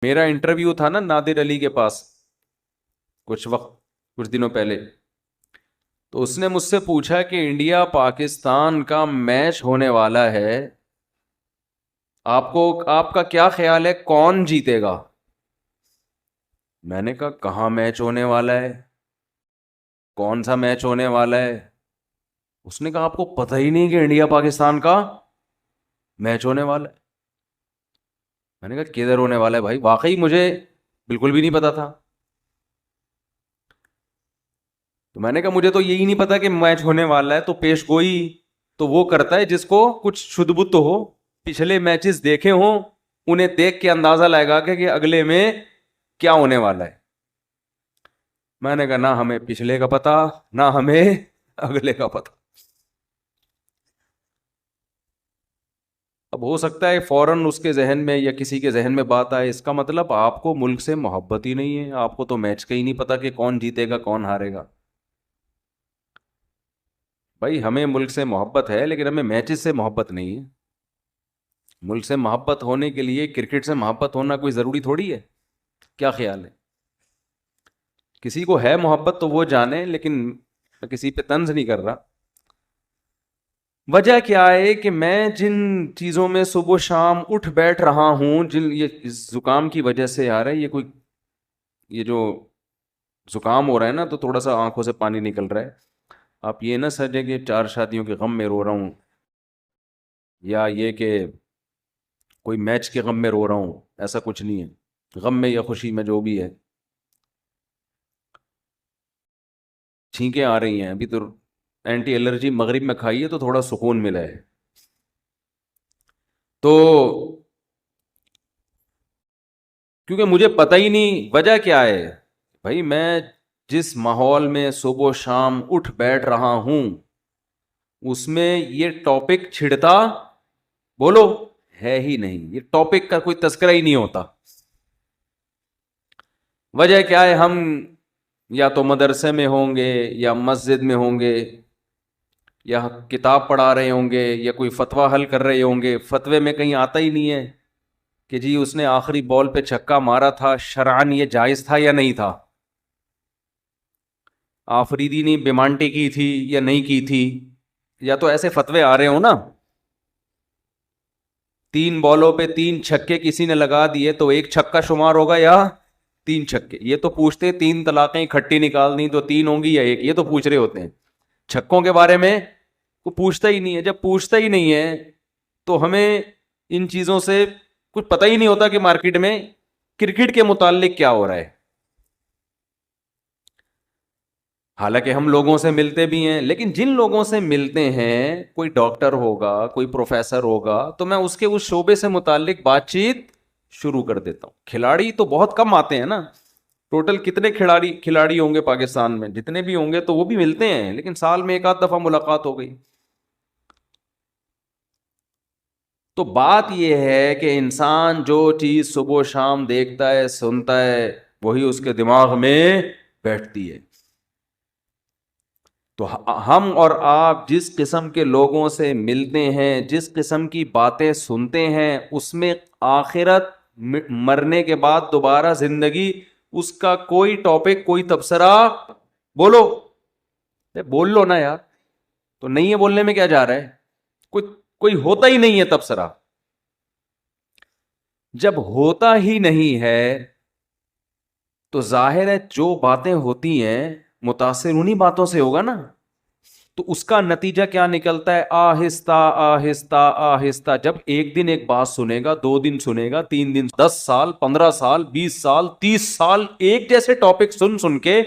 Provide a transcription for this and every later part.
میرا انٹرویو تھا نا نادر علی کے پاس کچھ دنوں پہلے. تو اس نے مجھ سے پوچھا کہ انڈیا پاکستان کا میچ ہونے والا ہے, آپ کا کیا خیال ہے کون جیتے گا؟ میں نے کہا کہاں میچ ہونے والا ہے, کون سا میچ ہونے والا ہے؟ اس نے کہا آپ کو پتہ ہی نہیں کہ انڈیا پاکستان کا میچ ہونے والا ہے. میں نے کہا کدھر ہونے والا ہے بھائی, واقعی مجھے بالکل بھی نہیں پتا تھا. تو میں نے کہا مجھے تو یہی نہیں پتا کہ میچ ہونے والا ہے, تو پیش گوئی تو وہ کرتا ہے جس کو کچھ شدھ بت ہو, پچھلے میچز دیکھے ہوں, انہیں دیکھ کے اندازہ لائے گا کہ اگلے میں کیا ہونے والا ہے. میں نے کہا نہ ہمیں پچھلے کا پتا نہ ہمیں اگلے کا پتا. اب ہو سکتا ہے فوراً اس کے ذہن میں یا کسی کے ذہن میں بات آئے, اس کا مطلب آپ کو ملک سے محبت ہی نہیں ہے, آپ کو تو میچ کا ہی نہیں پتا کہ کون جیتے گا کون ہارے گا. بھائی ہمیں ملک سے محبت ہے لیکن ہمیں میچز سے محبت نہیں ہے. ملک سے محبت ہونے کے لیے کرکٹ سے محبت ہونا کوئی ضروری تھوڑی ہے. کیا خیال ہے؟ کسی کو ہے محبت تو وہ جانے, لیکن میں کسی پہ طنز نہیں کر رہا. وجہ کیا ہے کہ میں جن چیزوں میں صبح و شام اٹھ بیٹھ رہا ہوں, جن یہ زکام کی وجہ سے آ رہا ہے, یہ جو زکام ہو رہا ہے نا, تو تھوڑا سا آنکھوں سے پانی نکل رہا ہے. آپ یہ نہ سمجھیں کہ 4 شادیوں کے غم میں رو رہا ہوں, یا یہ کہ کوئی میچ کے غم میں رو رہا ہوں, ایسا کچھ نہیں ہے. غم میں یا خوشی میں جو بھی ہے, چھینکیں آ رہی ہیں ابھی تو اینٹی الرجی مغرب میں کھائیے تو تھوڑا سکون ملا ہے. تو کیونکہ مجھے پتہ ہی نہیں وجہ کیا ہے بھائی, میں جس ماحول میں صبح و شام اٹھ بیٹھ رہا ہوں اس میں یہ ٹاپک چھڑتا بولو ہے ہی نہیں, یہ ٹاپک کا کوئی تذکرہ ہی نہیں ہوتا. وجہ کیا ہے, ہم یا تو مدرسے میں ہوں گے یا مسجد میں ہوں گے یا کتاب پڑھا رہے ہوں گے یا کوئی فتویٰ حل کر رہے ہوں گے. فتوے میں کہیں آتا ہی نہیں ہے کہ جی اس نے آخری بال پہ چھکا مارا تھا, شرعاً یہ جائز تھا یا نہیں تھا, آفریدی نے بیمانٹی کی تھی یا نہیں کی تھی. یا تو ایسے فتوے آ رہے ہوں نا, 3 بالوں پہ 3 چھکے کسی نے لگا دیے تو 1 چھکا شمار ہوگا یا 3 چھکے. یہ تو پوچھتے 3 طلاقیں اکٹھی نکال دیں تو 3 ہوں گی یا 1, یہ تو پوچھ رہے ہوتے ہیں. چھکوں کے بارے میں وہ پوچھتا ہی نہیں ہے. جب پوچھتا ہی نہیں ہے تو ہمیں ان چیزوں سے کچھ پتہ ہی نہیں ہوتا کہ مارکیٹ میں کرکٹ کے متعلق کیا ہو رہا ہے. حالانکہ ہم لوگوں سے ملتے بھی ہیں, لیکن جن لوگوں سے ملتے ہیں, کوئی ڈاکٹر ہوگا, کوئی پروفیسر ہوگا, تو میں اس کے اس شعبے سے متعلق بات چیت شروع کر دیتا ہوں. کھلاڑی تو بہت کم آتے ہیں نا, ٹوٹل کتنے کھلاڑی ہوں گے پاکستان میں, جتنے بھی ہوں گے تو وہ بھی ملتے ہیں, لیکن سال میں 1 آدھ دفعہ ملاقات ہو گئی. تو بات یہ ہے کہ انسان جو چیز صبح و شام دیکھتا ہے سنتا ہے وہی اس کے دماغ میں بیٹھتی ہے. تو ہم اور آپ جس قسم کے لوگوں سے ملتے ہیں, جس قسم کی باتیں سنتے ہیں, اس میں آخرت, مرنے کے بعد دوبارہ زندگی, اس کا کوئی ٹاپک, کوئی تبصرہ بولو, بول لو نا یار. تو نہیں ہے بولنے میں کیا جا رہا ہے, کوئی ہوتا ہی نہیں ہے تبصرہ. جب ہوتا ہی نہیں ہے تو ظاہر ہے جو باتیں ہوتی ہیں متاثر انہی باتوں سے ہوگا نا. تو اس کا نتیجہ کیا نکلتا ہے, آہستہ آہستہ آہستہ, جب ایک دن ایک بات سنے گا, 2 دن سنے گا, 3 دن, 10 سال, 15 سال, 20 سال, 30 سال ایک جیسے ٹاپک سن کے,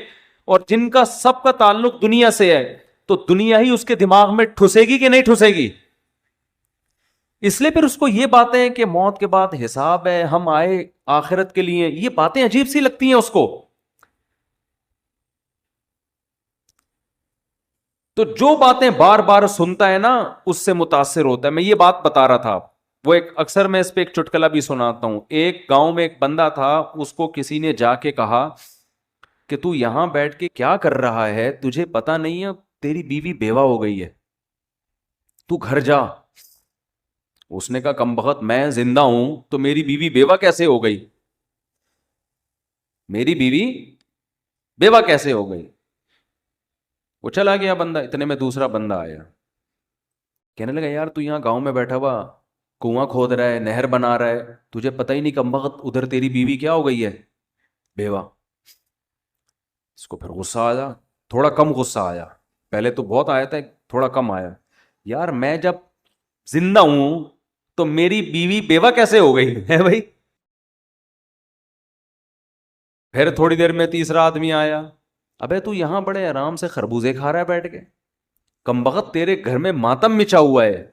اور جن کا سب کا تعلق دنیا سے ہے, تو دنیا ہی اس کے دماغ میں ٹھسے گی کہ نہیں ٹھسے گی. اس لیے پھر اس کو یہ باتیں کہ موت کے بعد حساب ہے, ہم آئے آخرت کے لیے, یہ باتیں عجیب سی لگتی ہیں اس کو. تو جو باتیں بار بار سنتا ہے نا اس سے متاثر ہوتا ہے. میں یہ بات بتا رہا تھا, وہ اکثر میں اس پہ ایک چٹکلا بھی سناتا ہوں. ایک گاؤں میں ایک بندہ تھا, اس کو کسی نے جا کے کہا کہ تو یہاں بیٹھ کے کیا کر رہا ہے, تجھے پتا نہیں ہے تیری بیوی بیوہ ہو گئی ہے, تو گھر جا. اس نے کہا کم بخت, میں زندہ ہوں تو میری بیوی بیوہ کیسے ہو گئی؟ میری بیوی بیوہ کیسے ہو گئی؟ وہ چلا گیا بندہ، اتنے میں دوسرا بندہ آیا، کہنے لگا یار تو یہاں گاؤں میں بیٹھا ہوا کنواں کھود رہا ہے، نہر بنا رہا ہے، تجھے پتہ ہی نہیں کمبخت ادھر تیری بیوی کیا ہو گئی ہے؟ بیوہ۔ اس کو پھر غصہ آیا، تھوڑا کم غصہ آیا، پہلے تو بہت آیا تھا، تھوڑا کم آیا، یار میں جب زندہ ہوں تو میری بیوی بیوہ کیسے ہو گئی ہے بھائی؟ پھر تھوڑی دیر میں تیسرا آدمی آیا، ابے تو یہاں بڑے آرام سے خربوزے کھا رہا ہے بیٹھ کے، کمبخت تیرے گھر میں ماتم مچا ہوا ہے۔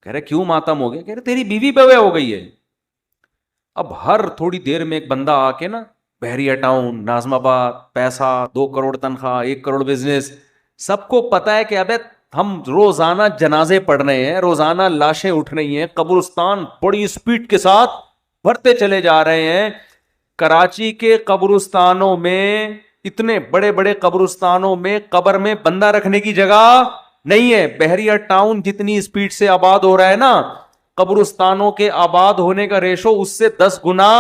کہہ رہے کیوں ماتم ہو گیا؟ کہہ رہے تیری بیوی بیوہ ہو گئی ہے۔ اب ہر تھوڑی دیر میں ایک بندہ آ کے نا، بحریہ ٹاؤن، ناظم آباد، پیسہ، 2 کروڑ تنخواہ، 1 کروڑ بزنس، سب کو پتا ہے کہ ابے ہم روزانہ جنازے پڑھ رہے ہیں، روزانہ لاشیں اٹھ رہی ہیں، قبرستان بڑی سپیڈ کے ساتھ بھرتے چلے جا رہے ہیں۔ کراچی کے قبرستانوں میں، اتنے بڑے بڑے قبرستانوں میں قبر میں بندہ رکھنے کی جگہ نہیں ہے۔ بحریہ ٹاؤن جتنی سپیڈ سے آباد ہو رہا ہے نا، قبرستانوں کے آباد ہونے کا ریشو اس سے 10 گنا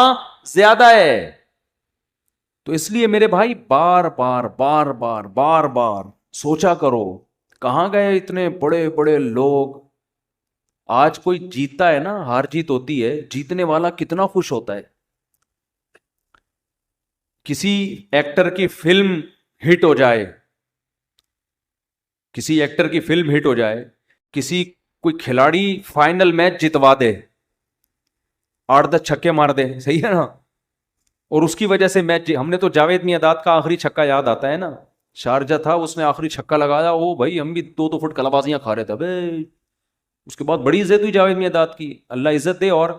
زیادہ ہے۔ تو اس لیے میرے بھائی بار بار بار بار بار بار سوچا کرو، کہاں گئے اتنے بڑے بڑے لوگ؟ آج کوئی جیتتا ہے نا، ہار جیت ہوتی ہے، جیتنے والا کتنا خوش ہوتا ہے۔ کسی ایکٹر کی فلم ہٹ ہو جائے، کسی ایکٹر کی فلم ہٹ ہو جائے، کسی کوئی کھلاڑی فائنل میچ جتوا دے، 8-10 چھکے مار دے، صحیح ہے نا، اور اس کی وجہ سے میچ، ہم نے تو جاوید میاں کا آخری چھکا یاد آتا ہے نا، شارجہ تھا، اس نے آخری چھکا لگایا، وہ بھائی ہم بھی 2 فٹ کلابازیاں کھا رہے تھے، اس کے بعد بڑی عزت ہوئی جاوید میاں کی، اللہ عزت دے۔ اور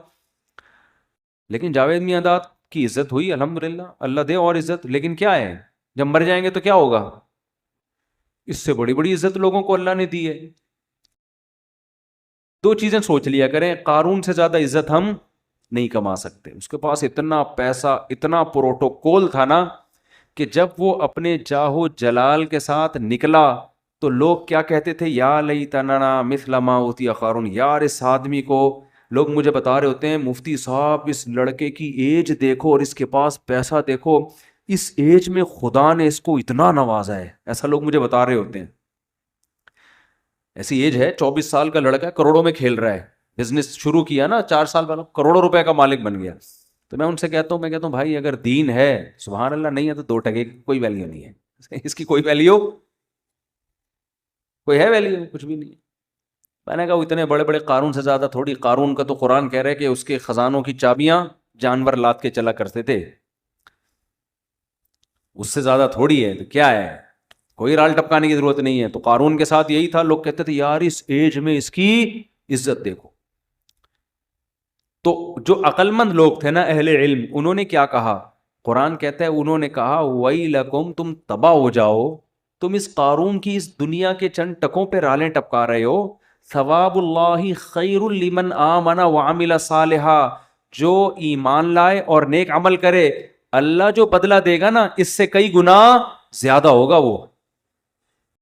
لیکن جاوید میاں کی عزت ہوئی الحمدللہ، اللہ دے اور عزت، لیکن کیا ہے جب مر جائیں گے تو کیا ہوگا؟ اس سے بڑی بڑی عزت لوگوں کو اللہ نے دی ہے۔ 2 چیزیں سوچ لیا کریں، قارون سے زیادہ عزت ہم نہیں کما سکتے، اس کے پاس اتنا پیسہ، اتنا پروٹوکول تھا نا، کہ جب وہ اپنے جاہو جلال کے ساتھ نکلا تو لوگ کیا کہتے تھے؟ یا لیتنا مثل ما اوتی قارون، یار اس آدمی کو، لوگ مجھے بتا رہے ہوتے ہیں مفتی صاحب اس لڑکے کی ایج دیکھو اور اس کے پاس پیسہ دیکھو، اس ایج میں خدا نے اس کو اتنا نوازا ہے، ایسا لوگ مجھے بتا رہے ہوتے ہیں۔ ایسی ایج ہے، 24 سال کا لڑکا کروڑوں میں کھیل رہا ہے، بزنس شروع کیا نا 4 سال پہلے، کروڑوں روپے کا مالک بن گیا۔ تو میں ان سے کہتا ہوں بھائی اگر دین ہے سبحان اللہ، نہیں ہے تو 2 ٹکے کی کوئی ویلیو نہیں ہے، اس کی کوئی ویلیو، کوئی ہے ویلیو؟ کچھ بھی نہیں ہے۔ میں نے کہا وہ اتنے بڑے بڑے قارون سے زیادہ تھوڑی، قارون کا تو قرآن کہہ رہا ہے کہ اس کے خزانوں کی چابیاں جانور لاد کے چلا کرتے تھے، اس سے زیادہ تھوڑی ہے، تو کیا ہے، کوئی رال ٹپکانے کی ضرورت نہیں ہے۔ تو قارون کے ساتھ یہی تھا، لوگ کہتے تھے یار اس ایج میں اس کی عزت دیکھو۔ تو جو عقل مند لوگ تھے نا، اہل علم، انہوں نے کیا کہا؟ قرآن کہتا ہے انہوں نے کہا وَيْلَكُمْ، تم تباہ ہو جاؤ، تم اس قارون کی اس دنیا کے چند ٹکوں پہ رالیں ٹپکا رہے ہو۔ ثواب اللہ خیر لمن آمن وعمل صالحا، جو ایمان لائے اور نیک عمل کرے، اللہ جو بدلہ دے گا نا اس سے کئی گنا زیادہ ہوگا وہ۔